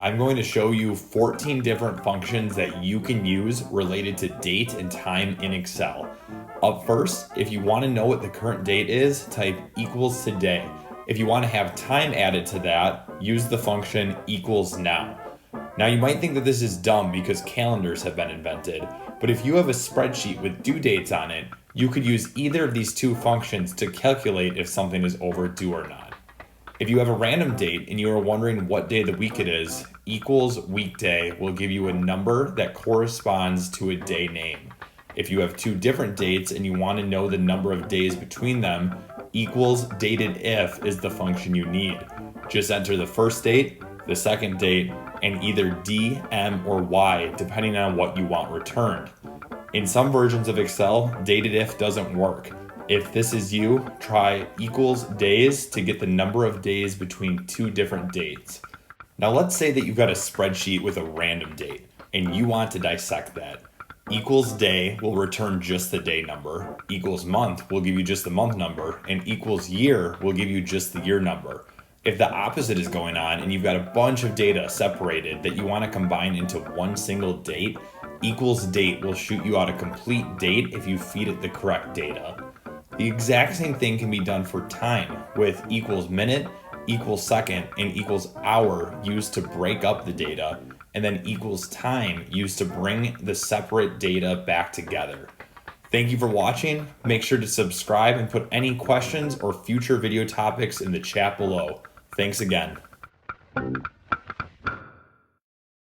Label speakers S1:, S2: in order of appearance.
S1: I'm going to show you 14 different functions that you can use related to date and time in Excel. Up first, if you want to know what the current date is, type equals today. If you want to have time added to that, use the function equals now. Now you might think that this is dumb because calendars have been invented, but if you have a spreadsheet with due dates on it, you could use either of these two functions to calculate if something is overdue or not. If you have a random date and you are wondering what day of the week it is, equals weekday will give you a number that corresponds to a day name. If you have two different dates and you want to know the number of days between them, equals dated if is the function you need. Just enter the first date, the second date, and either D, M, or Y depending on what you want returned. In some versions of Excel, dated if doesn't work. If this is you, try equals days to get the number of days between two different dates. Now let's say that you've got a spreadsheet with a random date and you want to dissect that. Equals day will return just the day number, equals month will give you just the month number, and equals year will give you just the year number. If the opposite is going on and you've got a bunch of data separated that you want to combine into one single date, equals date will shoot you out a complete date if you feed it the correct data. The exact same thing can be done for time with equals minute, equals second, and equals hour used to break up the data, and then equals time used to bring the separate data back together. Thank you for watching. Make sure to subscribe and put any questions or future video topics in the chat below. Thanks again.